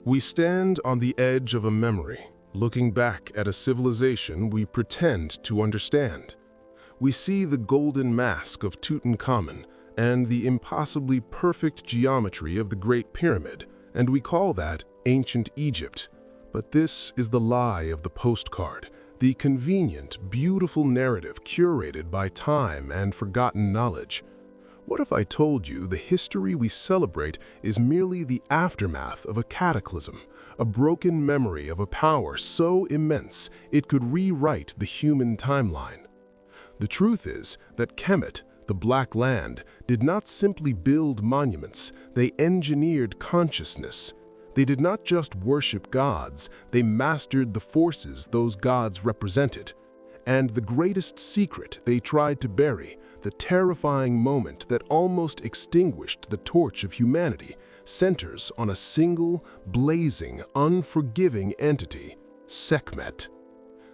We stand on the edge of a memory, looking back at a civilization we pretend to understand. We see the golden mask of Tutankhamun and the impossibly perfect geometry of the Great Pyramid, and we call that ancient Egypt. But this is the lie of the postcard, the convenient, beautiful narrative curated by time and forgotten knowledge. What if I told you the history we celebrate is merely the aftermath of a cataclysm, a broken memory of a power so immense it could rewrite the human timeline? The truth is that Kemet, the Black Land, did not simply build monuments, they engineered consciousness. They did not just worship gods, they mastered the forces those gods represented. And the greatest secret they tried to bury, the terrifying moment that almost extinguished the torch of humanity, centers on a single, blazing, unforgiving entity, Sekhmet.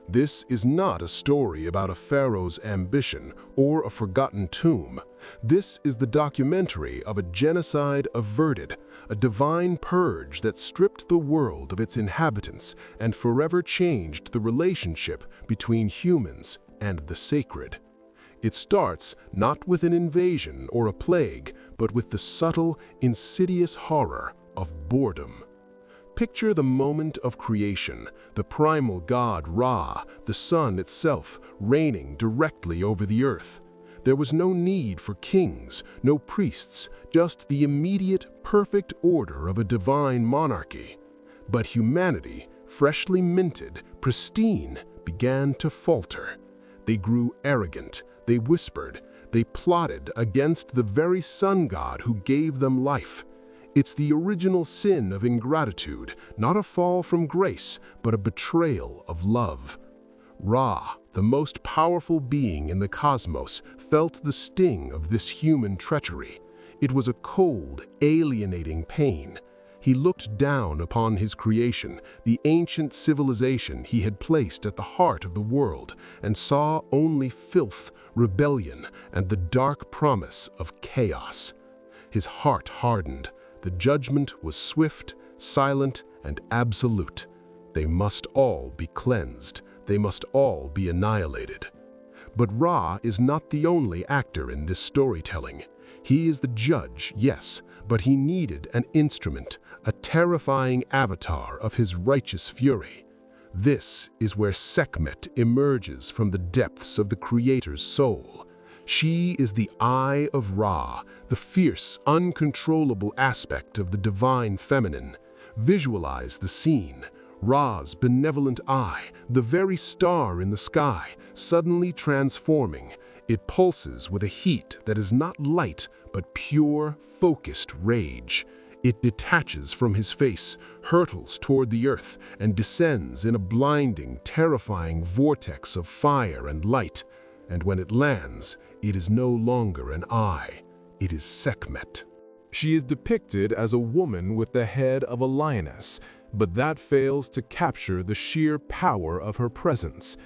This is not a story about a pharaoh's ambition or a forgotten tomb. This is the documentary of a genocide averted, a divine purge that stripped the world of its inhabitants and forever changed the relationship between humans and the sacred. It starts not with an invasion or a plague, but with the subtle, insidious horror of boredom. Picture the moment of creation, the primal god Ra, the sun itself, reigning directly over the earth. There was no need for kings, no priests, just the immediate, perfect order of a divine monarchy. But humanity, freshly minted, pristine, began to falter. They grew arrogant, they whispered, they plotted against the very sun god who gave them life. It's the original sin of ingratitude, not a fall from grace, but a betrayal of love. Ra, the most powerful being in the cosmos, felt the sting of this human treachery. It was a cold, alienating pain. He looked down upon his creation, the ancient civilization he had placed at the heart of the world, and saw only filth, rebellion, and the dark promise of chaos. His heart hardened. The judgment was swift, silent, and absolute. They must all be cleansed. They must all be annihilated. But Ra is not the only actor in this storytelling. He is the judge, yes, but he needed an instrument, a terrifying avatar of his righteous fury. This is where Sekhmet emerges from the depths of the Creator's soul. She is the Eye of Ra, the fierce, uncontrollable aspect of the divine feminine. Visualize the scene. Ra's benevolent eye, the very star in the sky, suddenly transforming. It pulses with a heat that is not light, but pure, focused rage. It detaches from his face, hurtles toward the earth, and descends in a blinding, terrifying vortex of fire and light. And when it lands, it is no longer an eye, it is Sekhmet. She is depicted as a woman with the head of a lioness, but that fails to capture the sheer power of her presence.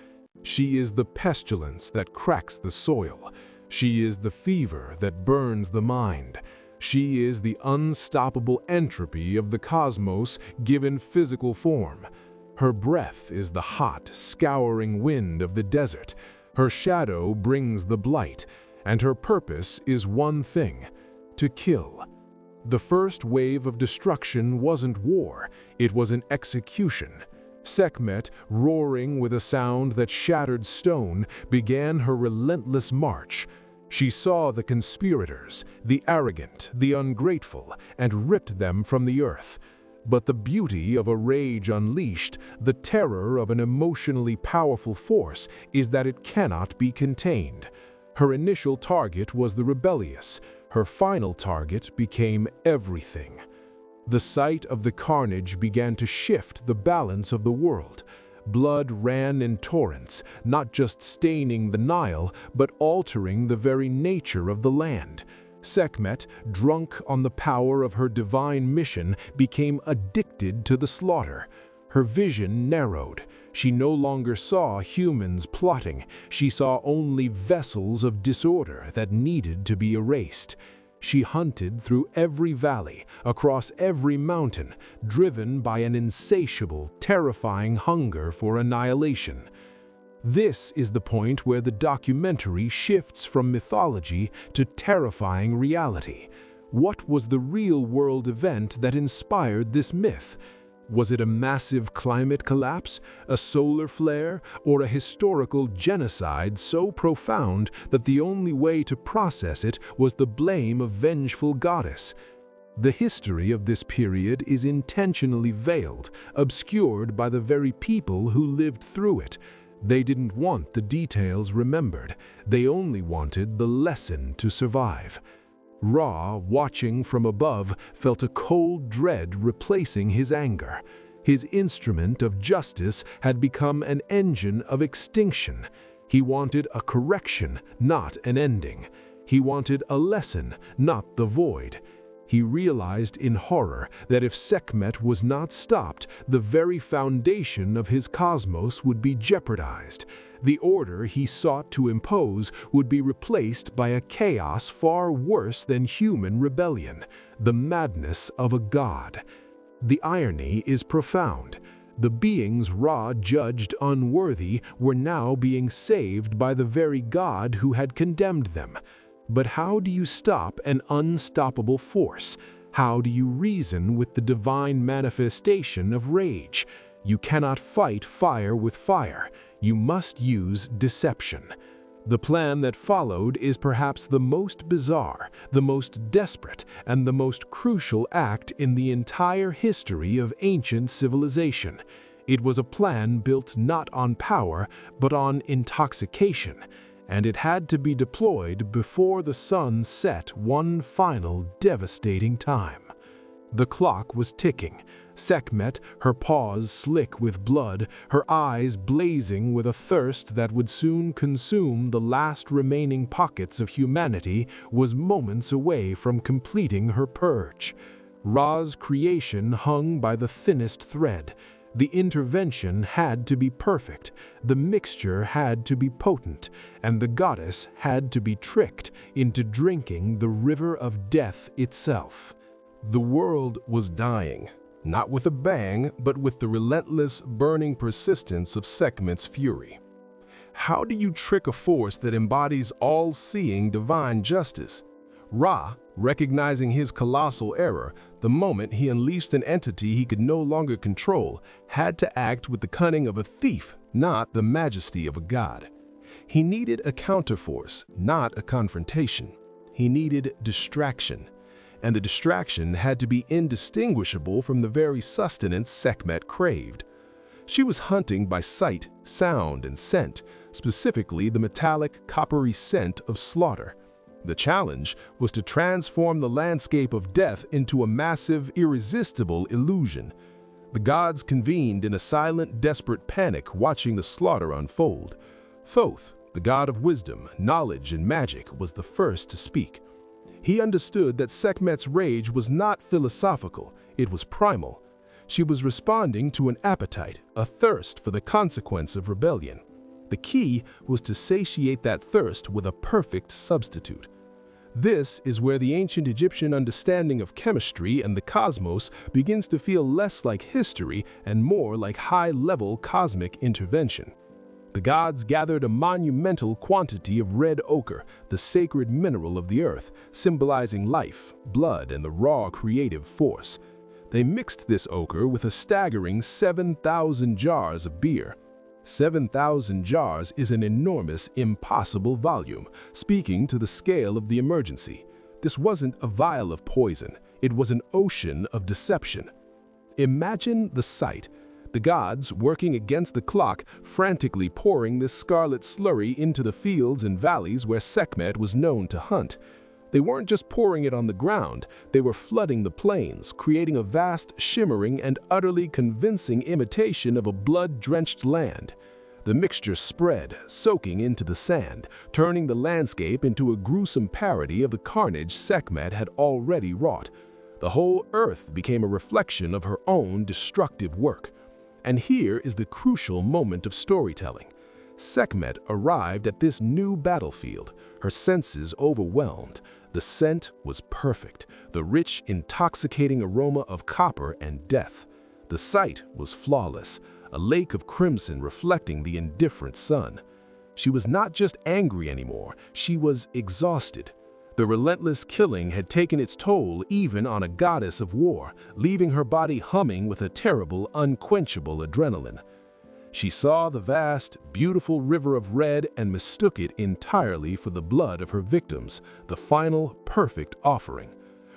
She is the pestilence that cracks the soil. She is the fever that burns the mind. She is the unstoppable entropy of the cosmos given physical form. Her breath is the hot, scouring wind of the desert. Her shadow brings the blight, and her purpose is one thing: to kill. The first wave of destruction wasn't war, it was an execution. Sekhmet, roaring with a sound that shattered stone, began her relentless march. She saw the conspirators, the arrogant, the ungrateful, and ripped them from the earth. But the beauty of a rage unleashed, the terror of an emotionally powerful force, is that it cannot be contained. Her initial target was the rebellious. Her final target became everything. The sight of the carnage began to shift the balance of the world. Blood ran in torrents, not just staining the Nile, but altering the very nature of the land. Sekhmet, drunk on the power of her divine mission, became addicted to the slaughter. Her vision narrowed. She no longer saw humans plotting. She saw only vessels of disorder that needed to be erased. She hunted through every valley, across every mountain, driven by an insatiable, terrifying hunger for annihilation. This is the point where the documentary shifts from mythology to terrifying reality. What was the real-world event that inspired this myth? Was it a massive climate collapse, a solar flare, or a historical genocide so profound that the only way to process it was the blame of vengeful goddess? The history of this period is intentionally veiled, obscured by the very people who lived through it. They didn't want the details remembered. They only wanted the lesson to survive. Ra, watching from above, felt a cold dread replacing his anger. His instrument of justice had become an engine of extinction. He wanted a correction, not an ending. He wanted a lesson, not the void. He realized in horror that if Sekhmet was not stopped, the very foundation of his cosmos would be jeopardized. The order he sought to impose would be replaced by a chaos far worse than human rebellion, the madness of a god. The irony is profound. The beings Ra judged unworthy were now being saved by the very god who had condemned them. But how do you stop an unstoppable force? How do you reason with the divine manifestation of rage? You cannot fight fire with fire. You must use deception. The plan that followed is perhaps the most bizarre, the most desperate, and the most crucial act in the entire history of ancient civilization. It was a plan built not on power, but on intoxication, and it had to be deployed before the sun set one final devastating time. The clock was ticking. Sekhmet, her paws slick with blood, her eyes blazing with a thirst that would soon consume the last remaining pockets of humanity, was moments away from completing her purge. Ra's creation hung by the thinnest thread. The intervention had to be perfect, the mixture had to be potent, and the goddess had to be tricked into drinking the river of death itself. The world was dying. Not with a bang, but with the relentless, burning persistence of Sekhmet's fury. How do you trick a force that embodies all-seeing divine justice? Ra, recognizing his colossal error, the moment he unleashed an entity he could no longer control, had to act with the cunning of a thief, not the majesty of a god. He needed a counterforce, not a confrontation. He needed distraction. And the distraction had to be indistinguishable from the very sustenance Sekhmet craved. She was hunting by sight, sound, and scent, specifically the metallic, coppery scent of slaughter. The challenge was to transform the landscape of death into a massive, irresistible illusion. The gods convened in a silent, desperate panic watching the slaughter unfold. Thoth, the god of wisdom, knowledge, and magic, was the first to speak. He understood that Sekhmet's rage was not philosophical, it was primal. She was responding to an appetite, a thirst for the consequence of rebellion. The key was to satiate that thirst with a perfect substitute. This is where the ancient Egyptian understanding of chemistry and the cosmos begins to feel less like history and more like high-level cosmic intervention. The gods gathered a monumental quantity of red ochre, the sacred mineral of the earth, symbolizing life, blood, and the raw creative force. They mixed this ochre with a staggering 7,000 jars of beer. 7,000 jars is an enormous, impossible volume, speaking to the scale of the emergency. This wasn't a vial of poison, it was an ocean of deception. Imagine the sight. The gods, working against the clock, frantically pouring this scarlet slurry into the fields and valleys where Sekhmet was known to hunt. They weren't just pouring it on the ground, they were flooding the plains, creating a vast, shimmering, and utterly convincing imitation of a blood-drenched land. The mixture spread, soaking into the sand, turning the landscape into a gruesome parody of the carnage Sekhmet had already wrought. The whole earth became a reflection of her own destructive work. And here is the crucial moment of storytelling. Sekhmet arrived at this new battlefield, her senses overwhelmed. The scent was perfect, the rich, intoxicating aroma of copper and death. The sight was flawless, a lake of crimson reflecting the indifferent sun. She was not just angry anymore, she was exhausted. The relentless killing had taken its toll even on a goddess of war, leaving her body humming with a terrible, unquenchable adrenaline. She saw the vast, beautiful river of red and mistook it entirely for the blood of her victims, the final, perfect offering.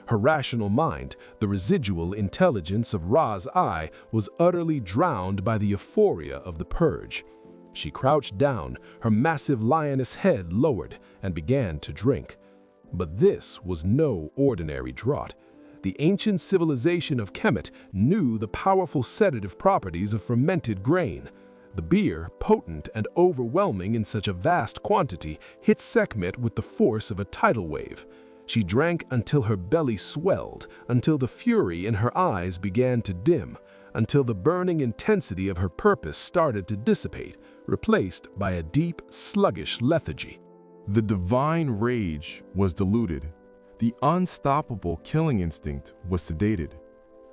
Her rational mind, the residual intelligence of Ra's eye, was utterly drowned by the euphoria of the purge. She crouched down, her massive lioness head lowered, and began to drink. But this was no ordinary draught. The ancient civilization of Kemet knew the powerful sedative properties of fermented grain. The beer, potent and overwhelming in such a vast quantity, hit Sekhmet with the force of a tidal wave. She drank until her belly swelled, until the fury in her eyes began to dim, until the burning intensity of her purpose started to dissipate, replaced by a deep, sluggish lethargy. The divine rage was diluted. The unstoppable killing instinct was sedated.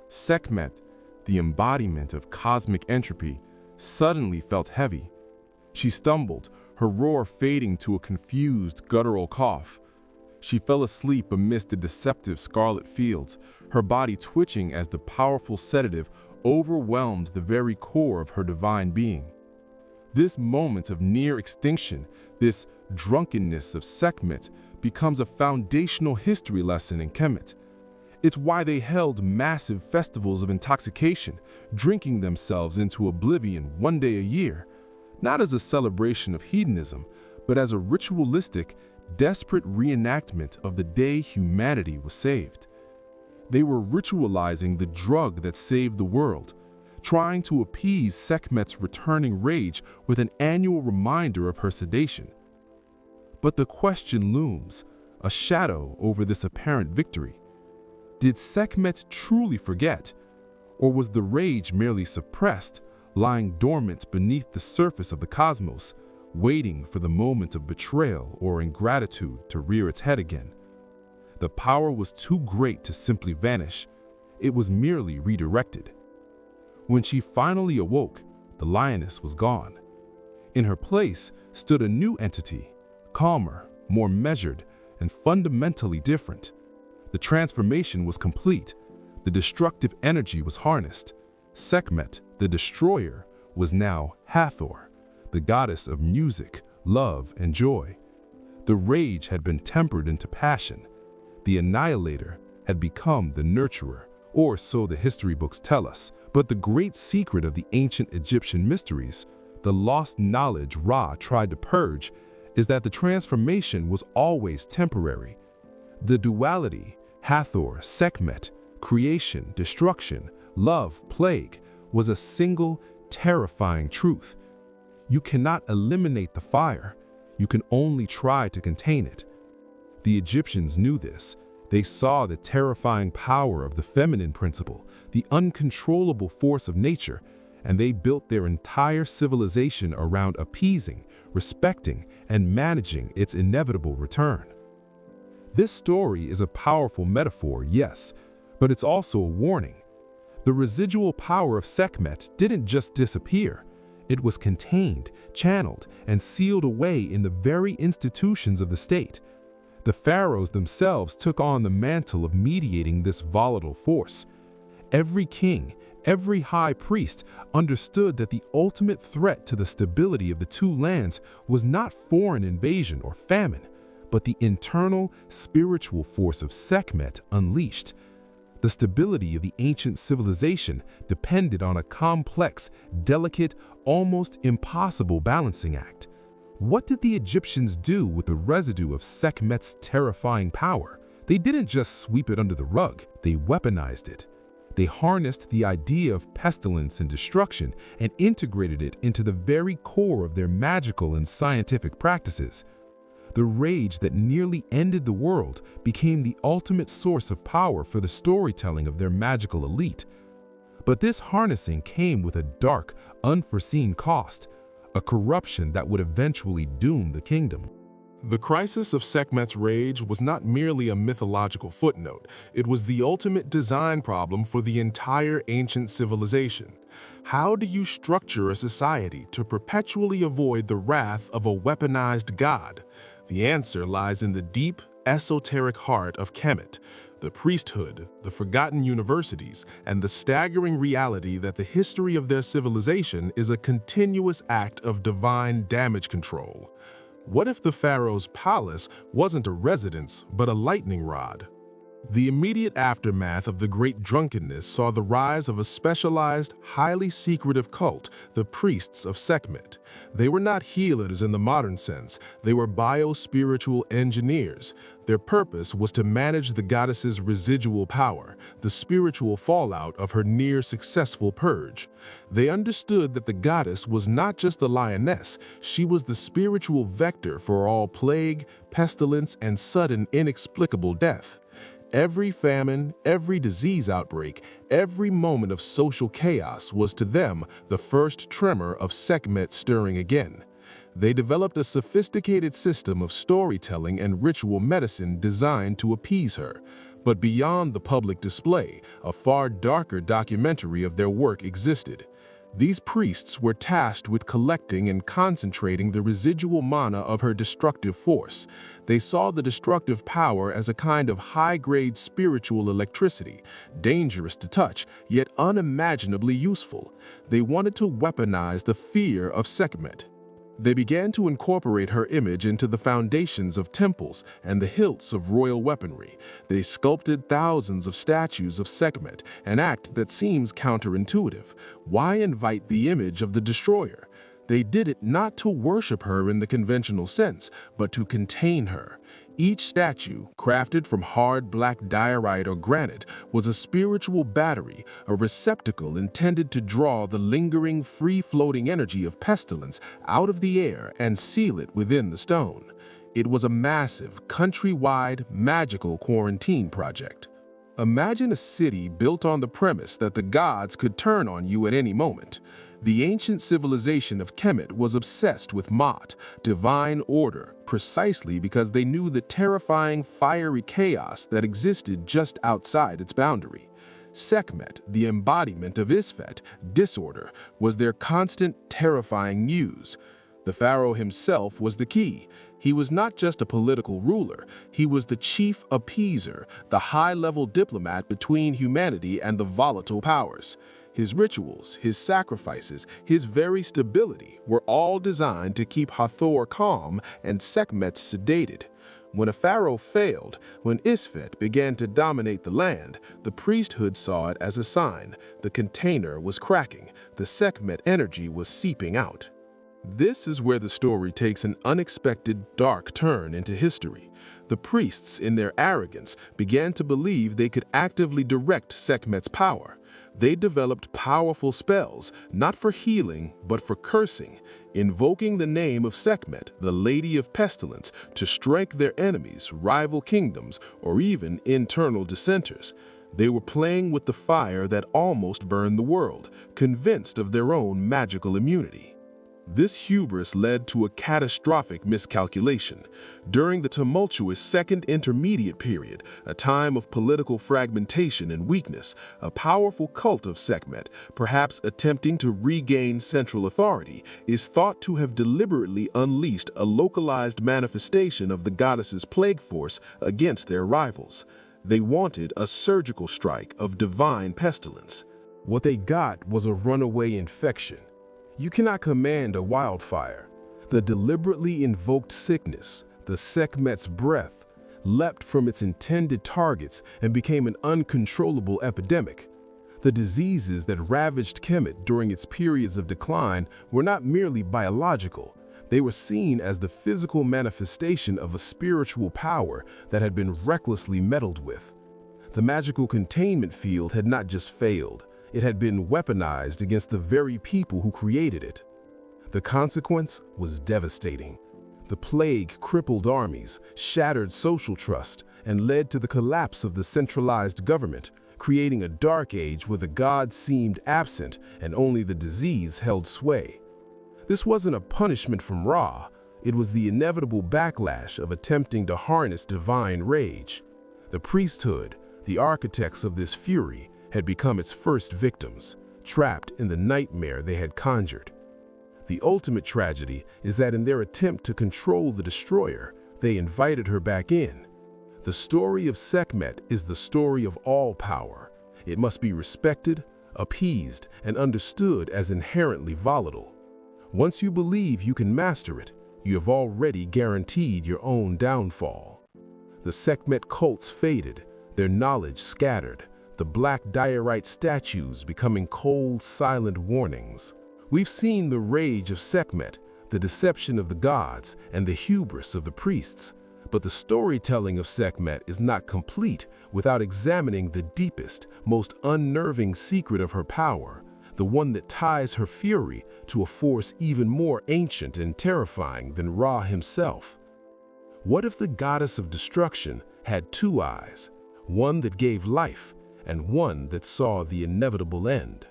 Sekhmet, the embodiment of cosmic entropy, suddenly felt heavy. She stumbled, her roar fading to a confused, guttural cough. She fell asleep amidst the deceptive scarlet fields, her body twitching as the powerful sedative overwhelmed the very core of her divine being. This moment of near extinction, this drunkenness of Sekhmet, becomes a foundational history lesson in Kemet. It's why they held massive festivals of intoxication, drinking themselves into oblivion one day a year, not as a celebration of hedonism, but as a ritualistic, desperate reenactment of the day humanity was saved. They were ritualizing the drug that saved the world, trying to appease Sekhmet's returning rage with an annual reminder of her sedation. But the question looms, a shadow over this apparent victory. Did Sekhmet truly forget, or was the rage merely suppressed, lying dormant beneath the surface of the cosmos, waiting for the moment of betrayal or ingratitude to rear its head again? The power was too great to simply vanish. It was merely redirected. When she finally awoke, the lioness was gone. In her place stood a new entity, calmer, more measured, and fundamentally different. The transformation was complete. The destructive energy was harnessed. Sekhmet, the destroyer, was now Hathor, the goddess of music, love, and joy. The rage had been tempered into passion. The annihilator had become the nurturer, or so the history books tell us. But the great secret of the ancient Egyptian mysteries, the lost knowledge Ra tried to purge, is that the transformation was always temporary. The duality, Hathor, Sekhmet, creation, destruction, love, plague, was a single, terrifying truth. You cannot eliminate the fire. You can only try to contain it. The Egyptians knew this. They saw the terrifying power of the feminine principle, the uncontrollable force of nature, and they built their entire civilization around appeasing, respecting, and managing its inevitable return. This story is a powerful metaphor, yes, but it's also a warning. The residual power of Sekhmet didn't just disappear. It was contained, channeled, and sealed away in the very institutions of the state. The pharaohs themselves took on the mantle of mediating this volatile force. Every king, every high priest understood that the ultimate threat to the stability of the two lands was not foreign invasion or famine, but the internal, spiritual force of Sekhmet unleashed. The stability of the ancient civilization depended on a complex, delicate, almost impossible balancing act. What did the Egyptians do with the residue of Sekhmet's terrifying power? They didn't just sweep it under the rug, they weaponized it. They harnessed the idea of pestilence and destruction and integrated it into the very core of their magical and scientific practices. The rage that nearly ended the world became the ultimate source of power for the storytelling of their magical elite. But this harnessing came with a dark, unforeseen cost, a corruption that would eventually doom the kingdom. The crisis of Sekhmet's rage was not merely a mythological footnote, it was the ultimate design problem for the entire ancient civilization. How do you structure a society to perpetually avoid the wrath of a weaponized god? The answer lies in the deep, esoteric heart of Kemet, the priesthood, the forgotten universities, and the staggering reality that the history of their civilization is a continuous act of divine damage control. What if the pharaoh's palace wasn't a residence, but a lightning rod? The immediate aftermath of the Great Drunkenness saw the rise of a specialized, highly secretive cult, the priests of Sekhmet. They were not healers in the modern sense, they were bio-spiritual engineers. Their purpose was to manage the goddess's residual power, the spiritual fallout of her near-successful purge. They understood that the goddess was not just a lioness, she was the spiritual vector for all plague, pestilence, and sudden inexplicable death. Every famine, every disease outbreak, every moment of social chaos was to them the first tremor of Sekhmet stirring again. They developed a sophisticated system of storytelling and ritual medicine designed to appease her. But beyond the public display, a far darker documentary of their work existed. These priests were tasked with collecting and concentrating the residual mana of her destructive force. They saw the destructive power as a kind of high-grade spiritual electricity, dangerous to touch, yet unimaginably useful. They wanted to weaponize the fear of Sekhmet. They began to incorporate her image into the foundations of temples and the hilts of royal weaponry. They sculpted thousands of statues of Sekhmet, an act that seems counterintuitive. Why invite the image of the destroyer? They did it not to worship her in the conventional sense, but to contain her. Each statue, crafted from hard black diorite or granite, was a spiritual battery, a receptacle intended to draw the lingering, free-floating energy of pestilence out of the air and seal it within the stone. It was a massive, countrywide, magical quarantine project. Imagine a city built on the premise that the gods could turn on you at any moment. The ancient civilization of Kemet was obsessed with Ma'at, divine order, precisely because they knew the terrifying, fiery chaos that existed just outside its boundary. Sekhmet, the embodiment of Isfet, disorder, was their constant, terrifying muse. The pharaoh himself was the key. He was not just a political ruler, he was the chief appeaser, the high-level diplomat between humanity and the volatile powers. His rituals, his sacrifices, his very stability were all designed to keep Hathor calm and Sekhmet sedated. When a pharaoh failed, when Isfet began to dominate the land, the priesthood saw it as a sign. The container was cracking, the Sekhmet energy was seeping out. This is where the story takes an unexpected, dark turn into history. The priests, in their arrogance, began to believe they could actively direct Sekhmet's power. They developed powerful spells, not for healing, but for cursing, invoking the name of Sekhmet, the Lady of Pestilence, to strike their enemies, rival kingdoms, or even internal dissenters. They were playing with the fire that almost burned the world, convinced of their own magical immunity. This hubris led to a catastrophic miscalculation. During the tumultuous Second Intermediate Period, a time of political fragmentation and weakness, a powerful cult of Sekhmet, perhaps attempting to regain central authority, is thought to have deliberately unleashed a localized manifestation of the goddess's plague force against their rivals. They wanted a surgical strike of divine pestilence. What they got was a runaway infection. You cannot command a wildfire. The deliberately invoked sickness, the Sekhmet's breath, leapt from its intended targets and became an uncontrollable epidemic. The diseases that ravaged Kemet during its periods of decline were not merely biological. They were seen as the physical manifestation of a spiritual power that had been recklessly meddled with. The magical containment field had not just failed. It had been weaponized against the very people who created it. The consequence was devastating. The plague crippled armies, shattered social trust, and led to the collapse of the centralized government, creating a dark age where the gods seemed absent and only the disease held sway. This wasn't a punishment from Ra. It was the inevitable backlash of attempting to harness divine rage. The priesthood, the architects of this fury, had become its first victims, trapped in the nightmare they had conjured. The ultimate tragedy is that in their attempt to control the destroyer, they invited her back in. The story of Sekhmet is the story of all power. It must be respected, appeased, and understood as inherently volatile. Once you believe you can master it, you have already guaranteed your own downfall. The Sekhmet cults faded, their knowledge scattered, the black diorite statues becoming cold, silent warnings. We've seen the rage of Sekhmet, the deception of the gods, and the hubris of the priests. But the storytelling of Sekhmet is not complete without examining the deepest, most unnerving secret of her power, the one that ties her fury to a force even more ancient and terrifying than Ra himself. What if the goddess of destruction had two eyes, one that gave life and one that saw the inevitable end?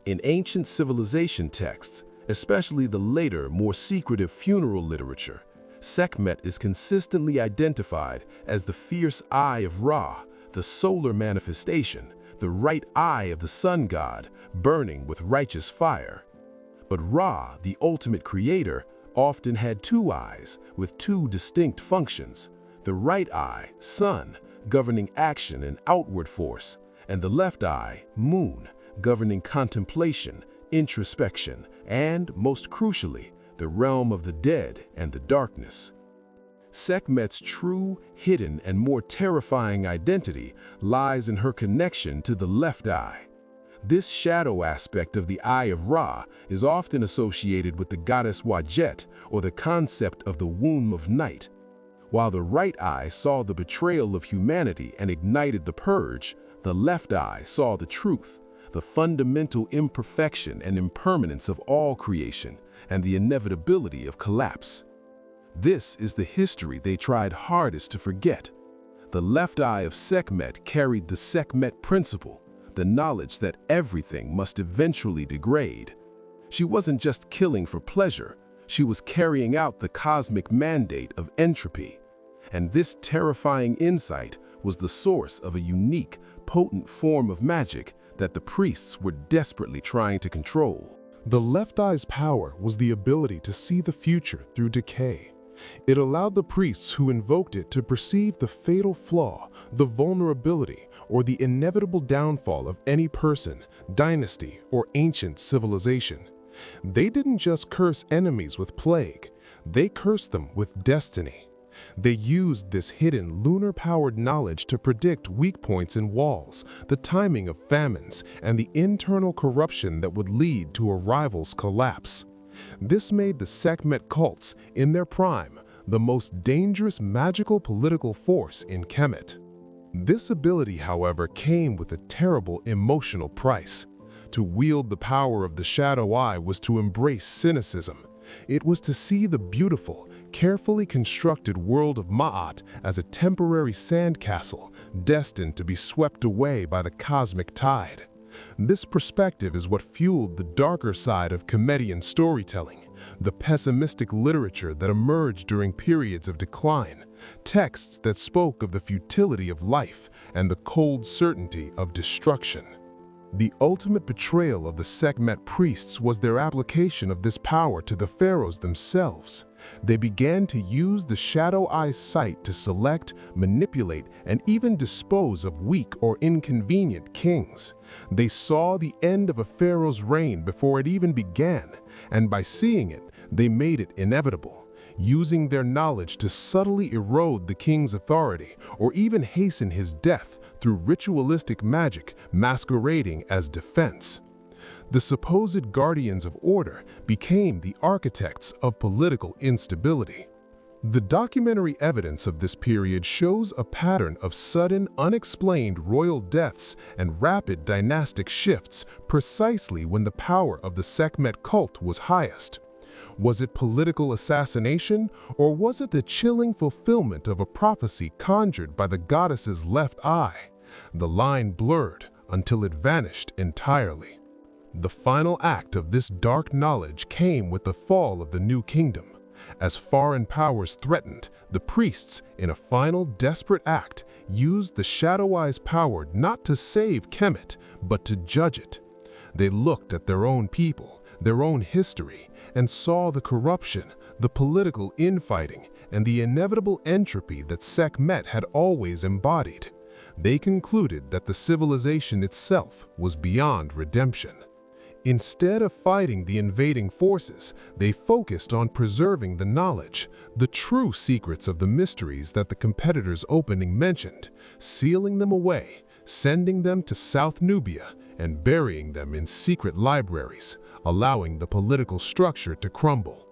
In ancient civilization texts, especially the later, more secretive funeral literature, Sekhmet is consistently identified as the fierce eye of Ra, the solar manifestation, the right eye of the sun god, burning with righteous fire. But Ra, the ultimate creator, often had two eyes with two distinct functions: the right eye, sun, governing action and outward force, and the left eye, moon, governing contemplation, introspection, and, most crucially, the realm of the dead and the darkness. Sekhmet's true, hidden, and more terrifying identity lies in her connection to the left eye. This shadow aspect of the Eye of Ra is often associated with the goddess Wajet, or the concept of the womb of night. While the right eye saw the betrayal of humanity and ignited the purge, the left eye saw the truth, the fundamental imperfection and impermanence of all creation, and the inevitability of collapse. This is the history they tried hardest to forget. The left eye of Sekhmet carried the Sekhmet principle, the knowledge that everything must eventually degrade. She wasn't just killing for pleasure, she was carrying out the cosmic mandate of entropy. And this terrifying insight was the source of a unique, potent form of magic that the priests were desperately trying to control. The left eye's power was the ability to see the future through decay. It allowed the priests who invoked it to perceive the fatal flaw, the vulnerability, or the inevitable downfall of any person, dynasty, or ancient civilization. They didn't just curse enemies with plague, they cursed them with destiny. They used this hidden lunar-powered knowledge to predict weak points in walls, the timing of famines, and the internal corruption that would lead to a rival's collapse. This made the Sekhmet cults, in their prime, the most dangerous magical political force in Kemet. This ability, however, came with a terrible emotional price. To wield the power of the Shadow Eye was to embrace cynicism. It was to see the beautiful, carefully constructed world of Ma'at as a temporary sandcastle destined to be swept away by the cosmic tide. This perspective is what fueled the darker side of Kemetian storytelling, the pessimistic literature that emerged during periods of decline, texts that spoke of the futility of life and the cold certainty of destruction. The ultimate betrayal of the Sekhmet priests was their application of this power to the pharaohs themselves. They began to use the Shadow Eye's sight to select, manipulate, and even dispose of weak or inconvenient kings. They saw the end of a pharaoh's reign before it even began, and by seeing it, they made it inevitable, using their knowledge to subtly erode the king's authority or even hasten his death through ritualistic magic masquerading as defense. The supposed guardians of order became the architects of political instability. The documentary evidence of this period shows a pattern of sudden, unexplained royal deaths and rapid dynastic shifts precisely when the power of the Sekhmet cult was highest. Was it political assassination, or was it the chilling fulfillment of a prophecy conjured by the goddess's left eye? The line blurred until it vanished entirely. The final act of this dark knowledge came with the fall of the New Kingdom. As foreign powers threatened, the priests, in a final desperate act, used the Shadow Eye's power not to save Kemet, but to judge it. They looked at their own people, their own history, and saw the corruption, the political infighting, and the inevitable entropy that Sekhmet had always embodied. They concluded that the civilization itself was beyond redemption. Instead of fighting the invading forces, they focused on preserving the knowledge, the true secrets of the mysteries that the competitors' opening mentioned, sealing them away, sending them to South Nubia, and burying them in secret libraries, allowing the political structure to crumble.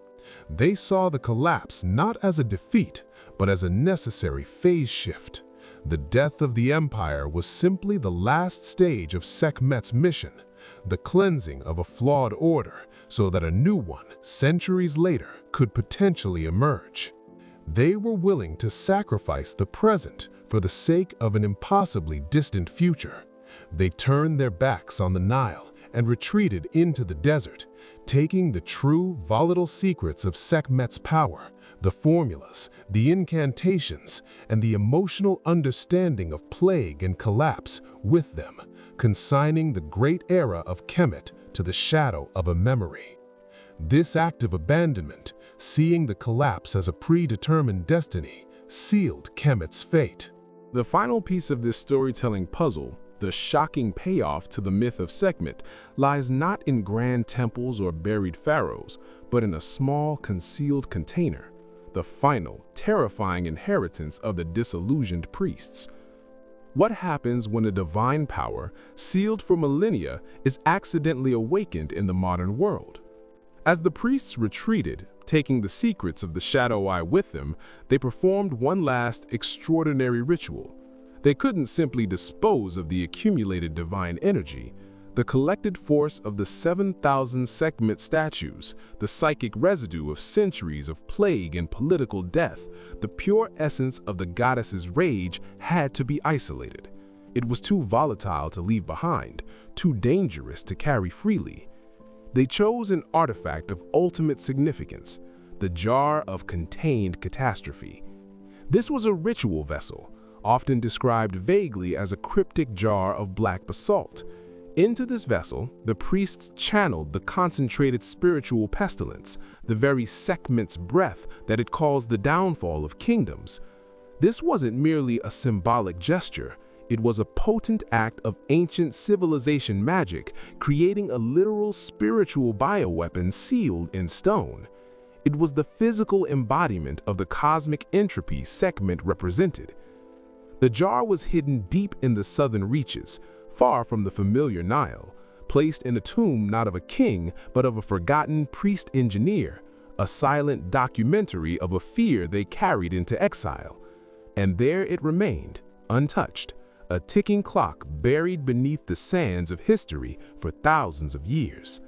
They saw the collapse not as a defeat, but as a necessary phase shift. The death of the empire was simply the last stage of Sekhmet's mission, the cleansing of a flawed order so that a new one, centuries later, could potentially emerge. They were willing to sacrifice the present for the sake of an impossibly distant future. They turned their backs on the Nile and retreated into the desert, taking the true volatile secrets of Sekhmet's power, the formulas, the incantations, and the emotional understanding of plague and collapse with them, consigning the great era of Kemet to the shadow of a memory. This act of abandonment, seeing the collapse as a predetermined destiny, sealed Kemet's fate. The final piece of this storytelling puzzle, the shocking payoff to the myth of Sekhmet, lies not in grand temples or buried pharaohs, but in a small, concealed container, the final, terrifying inheritance of the disillusioned priests. What happens when a divine power, sealed for millennia, is accidentally awakened in the modern world? As the priests retreated, taking the secrets of the Shadow Eye with them, they performed one last extraordinary ritual. They couldn't simply dispose of the accumulated divine energy. The collected force of the 7,000 Sekhmet statues, the psychic residue of centuries of plague and political death, the pure essence of the goddess's rage, had to be isolated. It was too volatile to leave behind, too dangerous to carry freely. They chose an artifact of ultimate significance, the jar of contained catastrophe. This was a ritual vessel, often described vaguely as a cryptic jar of black basalt. Into this vessel, the priests channeled the concentrated spiritual pestilence, the very Sekhmet's breath that had caused the downfall of kingdoms. This wasn't merely a symbolic gesture. It was a potent act of ancient civilization magic, creating a literal spiritual bioweapon sealed in stone. It was the physical embodiment of the cosmic entropy Sekhmet represented. The jar was hidden deep in the southern reaches, far from the familiar Nile, placed in a tomb not of a king, but of a forgotten priest-engineer, a silent documentary of a fear they carried into exile. And there it remained, untouched, a ticking clock buried beneath the sands of history for thousands of years.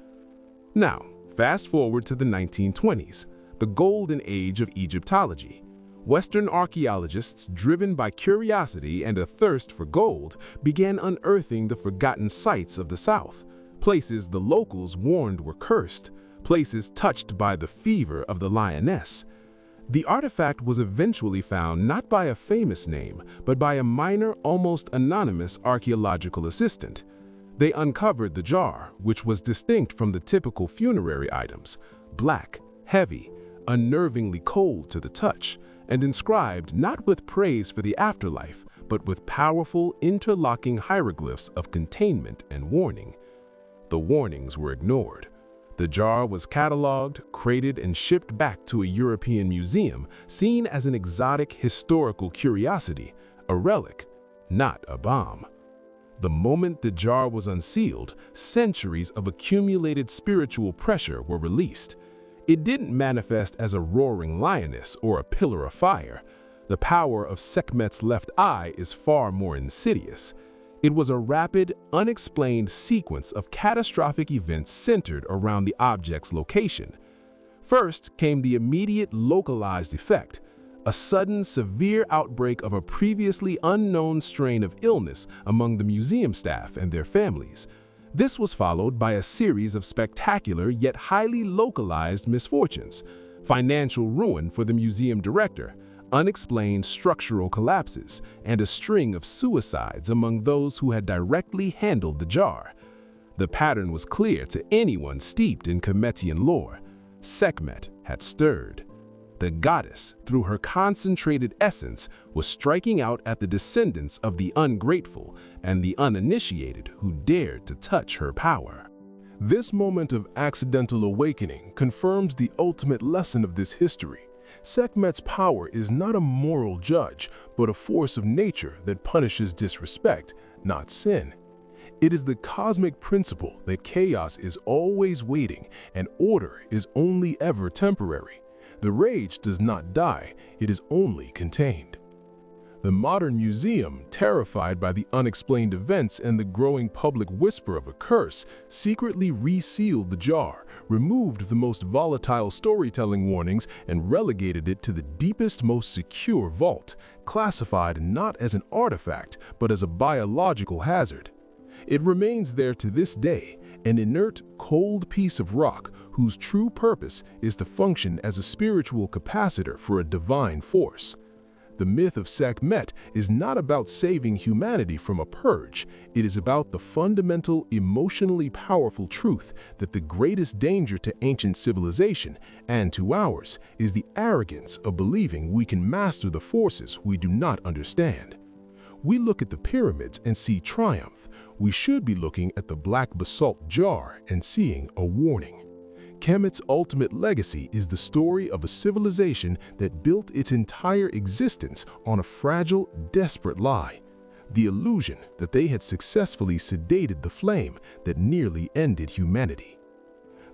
Now, fast forward to the 1920s, the golden age of Egyptology. Western archaeologists, driven by curiosity and a thirst for gold, began unearthing the forgotten sites of the South, places the locals warned were cursed, places touched by the fever of the lioness. The artifact was eventually found not by a famous name, but by a minor, almost anonymous archaeological assistant. They uncovered the jar, which was distinct from the typical funerary items, black, heavy, unnervingly cold to the touch, and inscribed not with praise for the afterlife, but with powerful, interlocking hieroglyphs of containment and warning. The warnings were ignored. The jar was cataloged, crated, and shipped back to a European museum, seen as an exotic historical curiosity, a relic, not a bomb. The moment the jar was unsealed, centuries of accumulated spiritual pressure were released. It didn't manifest as a roaring lioness or a pillar of fire. The power of Sekhmet's left eye is far more insidious. It was a rapid, unexplained sequence of catastrophic events centered around the object's location. First came the immediate localized effect, a sudden severe outbreak of a previously unknown strain of illness among the museum staff and their families. This was followed by a series of spectacular yet highly localized misfortunes. financial ruin for the museum director, unexplained structural collapses, and a string of suicides among those who had directly handled the jar. The pattern was clear to anyone steeped in Kemetian lore. Sekhmet had stirred. The goddess, through her concentrated essence, was striking out at the descendants of the ungrateful and the uninitiated who dared to touch her power. This moment of accidental awakening confirms the ultimate lesson of this history. Sekhmet's power is not a moral judge, but a force of nature that punishes disrespect, not sin. It is the cosmic principle that chaos is always waiting and order is only ever temporary. The rage does not die, it is only contained. The modern museum, terrified by the unexplained events and the growing public whisper of a curse, secretly resealed the jar, removed the most volatile storytelling warnings, and relegated it to the deepest, most secure vault, classified not as an artifact, but as a biological hazard. It remains there to this day, an inert, cold piece of rock whose true purpose is to function as a spiritual capacitor for a divine force. The myth of Sekhmet is not about saving humanity from a purge. It is about the fundamental, emotionally powerful truth that the greatest danger to ancient civilization, and to ours, is the arrogance of believing we can master the forces we do not understand. We look at the pyramids and see triumph. We should be looking at the black basalt jar and seeing a warning. Kemet's ultimate legacy is the story of a civilization that built its entire existence on a fragile, desperate lie. The illusion that they had successfully sedated the flame that nearly ended humanity.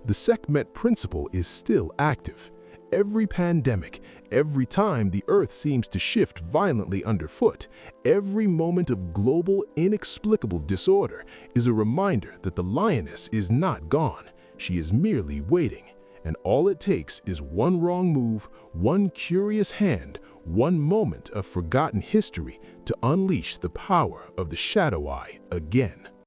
The Sekhmet principle is still active. Every pandemic, every time the earth seems to shift violently underfoot, every moment of global, inexplicable disorder is a reminder that the lioness is not gone. She is merely waiting, and all it takes is one wrong move, one curious hand, one moment of forgotten history to unleash the power of the Shadow Eye again.